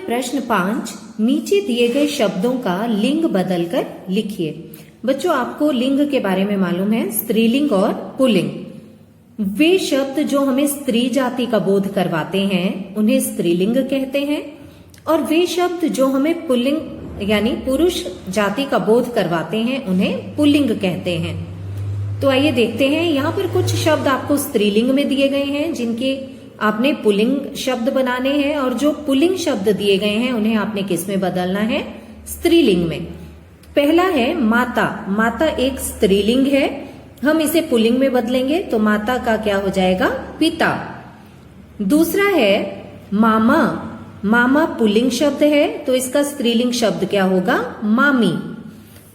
प्रश्न 5, नीचे दिए गए शब्दों का लिंग बदलकर लिखिए। बच्चों आपको लिंग के बारे में मालूम है, स्त्रीलिंग और पुल्लिंग। वे शब्द जो हमें स्त्री जाति का बोध करवाते हैं उन्हें स्त्रीलिंग कहते हैं, और वे शब्द जो हमें पुल्लिंग यानी पुरुष जाति का बोध करवाते हैं उन्हें पुल्लिंग कहते हैं। तो आइए देखते हैं, यहाँ पर कुछ शब्द आपको स्त्रीलिंग में दिए गए हैं जिनके आपने पुल्लिंग शब्द बनाने हैं, और जो पुल्लिंग शब्द दिए गए हैं उन्हें आपने किस में बदलना है? स्त्रीलिंग में। पहला है माता। माता एक स्त्रीलिंग है, हम इसे पुल्लिंग में बदलेंगे तो माता का क्या हो जाएगा? पिता। दूसरा है मामा। मामा पुल्लिंग शब्द है तो इसका स्त्रीलिंग शब्द क्या होगा? मामी।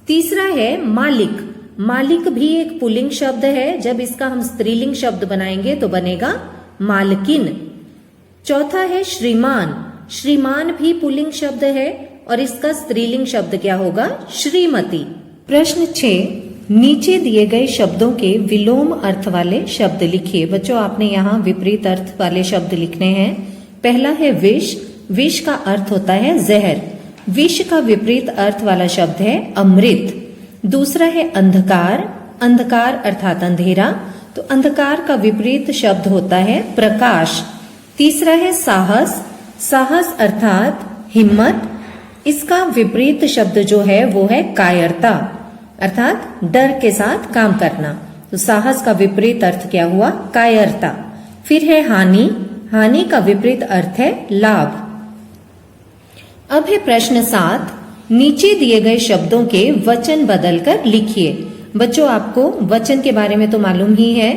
तीसरा है मालिक। मालिक भी एक पुल्लिंग शब्द है, जब इसका हम स्त्रीलिंग शब्द बनाएंगे तो बनेगा मालकिन। चौथा है श्रीमान। श्रीमान भी पुल्लिंग शब्द है और इसका स्त्रीलिंग शब्द क्या होगा? श्रीमती। प्रश्न 6, नीचे दिए गए शब्दों के विलोम अर्थ वाले शब्द लिखिए। बच्चों आपने यहाँ विपरीत अर्थ वाले शब्द लिखने हैं। पहला है विष। विष का अर्थ होता है जहर। विष का विपरीत अर्थ वाला शब्द है अमृत। दूसरा है अंधकार। अंधकार अर्थात अंधेरा, तो अंधकार का विपरीत शब्द होता है प्रकाश। तीसरा है साहस। साहस अर्थात हिम्मत, इसका विपरीत शब्द जो है वो है कायरता अर्थात डर के साथ काम करना। तो साहस का विपरीत अर्थ क्या हुआ? कायरता। फिर है हानि। हानि का विपरीत अर्थ है लाभ। अब है प्रश्न 7, नीचे दिए गए शब्दों के वचन बदलकर लिखिए। बच्चों आपको वचन के बारे में तो मालूम ही है।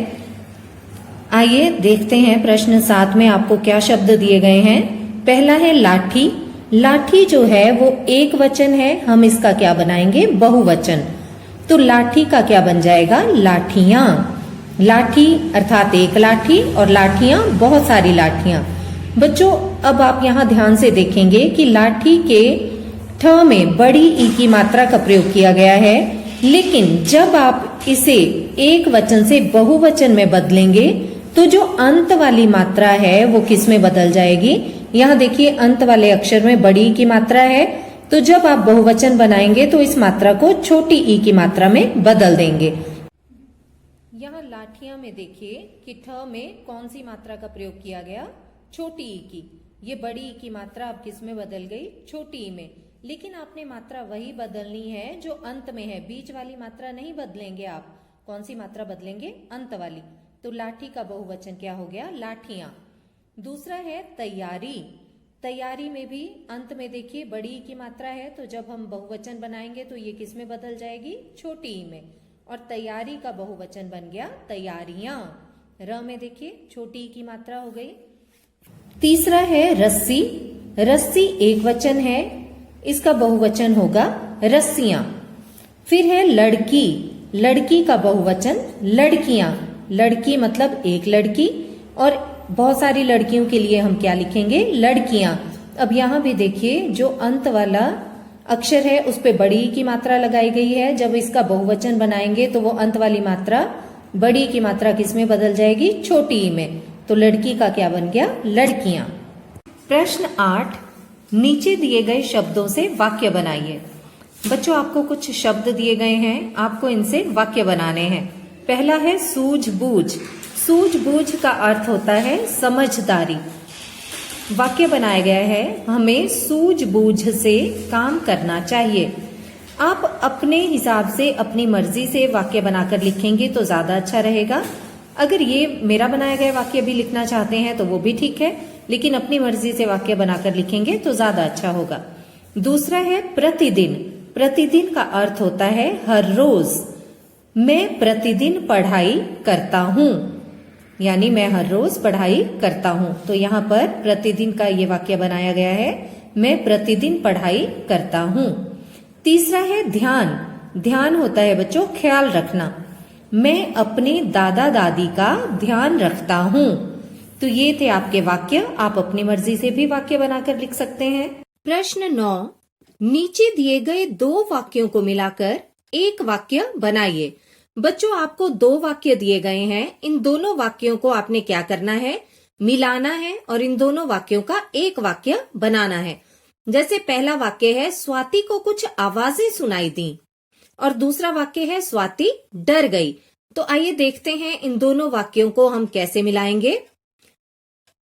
आइए देखते हैं प्रश्न 7 में आपको क्या शब्द दिए गए हैं। पहला है लाठी। लाठी जो है वो एक वचन है, हम इसका क्या बनाएंगे? बहुवचन। तो लाठी का क्या बन जाएगा? लाठियां। लाठी अर्थात एक लाठी और लाठियां बहुत सारी लाठियां। बच्चों अब आप यहाँ ध्यान से देखेंगे कि लाठी के ठ में बड़ी ई की मात्रा का प्रयोग किया गया है, लेकिन जब आप इसे एक वचन से बहुवचन में बदलेंगे तो जो अंत वाली मात्रा है वो किस में बदल जाएगी? यहाँ देखिए अंत वाले अक्षर में बड़ी ई की मात्रा है, तो जब आप बहुवचन बनाएंगे तो इस मात्रा को छोटी ई की मात्रा में बदल देंगे। यहाँ लाठियां में देखिए कि ठ में कौन सी मात्रा का प्रयोग किया गया? छोटी ई की। ये बड़ी ई की मात्रा अब किस में बदल गई? छोटी ई में। लेकिन आपने मात्रा वही बदलनी है जो अंत में है, बीच वाली मात्रा नहीं बदलेंगे आप। कौन सी मात्रा बदलेंगे? अंत वाली। तो लाठी का बहुवचन क्या हो गया? लाठियां। दूसरा है तैयारी। तैयारी में भी अंत में देखिए बड़ी ई की मात्रा है, तो जब हम बहुवचन बनाएंगे तो ये किस में बदल जाएगी? छोटी ई में। और तैयारी का बहुवचन बन गया तैयारियां। र में देखिए छोटी ई की मात्रा हो गई। तीसरा है रस्सी। रस्सी एक वचन है, इसका बहुवचन होगा रस्सियां। फिर है लड़की। लड़की का बहुवचन लड़कियां। लड़की मतलब एक लड़की, और बहुत सारी लड़कियों के लिए हम क्या लिखेंगे? लड़कियां। अब यहाँ भी देखिए जो अंत वाला अक्षर है उस पे बड़ी ई की मात्रा लगाई गई है, जब इसका बहुवचन बनाएंगे तो वो अंत वाली मात्रा बड़ी की मात्रा किस में बदल जाएगी? छोटी ई में। तो लड़की का क्या बन गया? लड़कियां। प्रश्न 8, नीचे दिए गए शब्दों से वाक्य बनाइए। बच्चों आपको कुछ शब्द दिए गए हैं, आपको इनसे वाक्य बनाने हैं। पहला है सूझबूझ। सूझबूझ का अर्थ होता है समझदारी। वाक्य बनाया गया है, हमें सूझबूझ से काम करना चाहिए। आप अपने हिसाब से अपनी मर्जी से वाक्य बनाकर लिखेंगे तो ज्यादा अच्छा रहेगा। अगर ये मेरा बनाया गया वाक्य भी लिखना चाहते हैं तो वो भी ठीक है, लेकिन अपनी मर्जी से वाक्य बनाकर लिखेंगे तो ज्यादा अच्छा होगा। दूसरा है प्रतिदिन। प्रतिदिन का अर्थ होता है हर रोज। मैं प्रतिदिन पढ़ाई करता हूँ, यानी मैं हर रोज पढ़ाई करता हूँ। तो यहाँ पर प्रतिदिन का ये वाक्य बनाया गया है, मैं प्रतिदिन पढ़ाई करता हूँ। तीसरा है ध्यान। ध्यान होता है बच्चों ख्याल रखना। मैं अपने दादा दादी का ध्यान रखता हूँ। तो ये थे आपके वाक्य, आप अपनी मर्जी से भी वाक्य बनाकर लिख सकते हैं। प्रश्न 9, नीचे दिए गए 2 वाक्यों को मिलाकर एक वाक्य बनाइए। बच्चों आपको 2 वाक्य दिए गए हैं, इन दोनों वाक्यों को आपने क्या करना है? मिलाना है और इन दोनों वाक्यों का एक वाक्य बनाना है। जैसे पहला वाक्य है स्वाति को कुछ आवाजें सुनाई दी और दूसरा वाक्य है स्वाति डर गई। तो आइए देखते हैं इन दोनों वाक्यों को हम कैसे मिलाएंगे।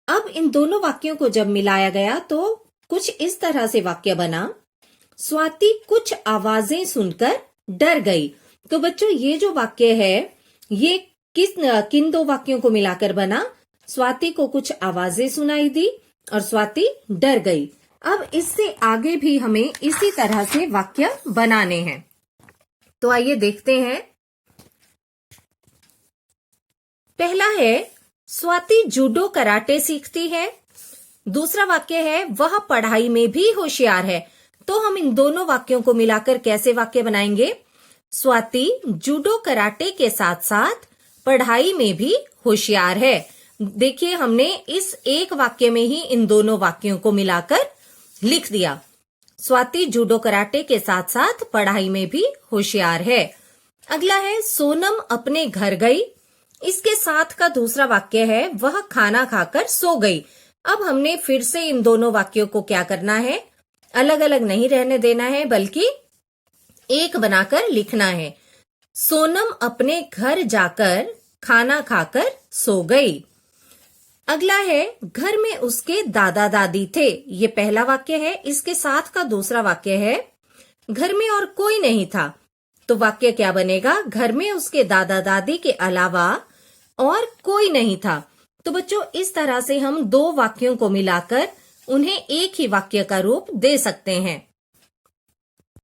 अब इन दोनों वाक्यों को जब मिलाया गया तो कुछ इस तरह से वाक्य बना, स्वाति कुछ आवाजें सुनकर डर गई। तो बच्चों ये जो वाक्य है ये किन दो वाक्यों को मिलाकर बना? स्वाति को कुछ आवाजें सुनाई दी और स्वाति डर गई। अब इससे आगे भी हमें इसी तरह से वाक्य बनाने हैं। तो आइए देखते हैं। पहला है स्वाति जूडो कराटे सीखती है। दूसरा वाक्य है वह पढ़ाई में भी होशियार है। तो हम इन दोनों वाक्यों को मिलाकर कैसे वाक्य बनाएंगे? स्वाति जूडो कराटे के साथ साथ पढ़ाई में भी होशियार है। देखिए हमने इस एक वाक्य में ही इन दोनों वाक्यों को मिलाकर लिख दिया। स्वाति जूडो कराटे के साथ साथ पढ़ाई में भी होशियार है। अगला है सोनम अपने घर गई। इसके साथ का दूसरा वाक्य है वह खाना खाकर सो गई। अब हमने फिर से इन दोनों वाक्यों को क्या करना है? अलग अलग नहीं रहने देना है बल्कि एक बनाकर लिखना है। सोनम अपने घर जाकर खाना खाकर सो गई। अगला है घर में उसके दादा दादी थे। ये पहला वाक्य है। इसके साथ का दूसरा वाक्य है घर में और कोई नहीं था। तो वाक्य क्या बनेगा? घर में उसके दादा दादी के अलावा और कोई नहीं था। तो बच्चों इस तरह से हम दो वाक्यों को मिलाकर उन्हें एक ही वाक्य का रूप दे सकते हैं।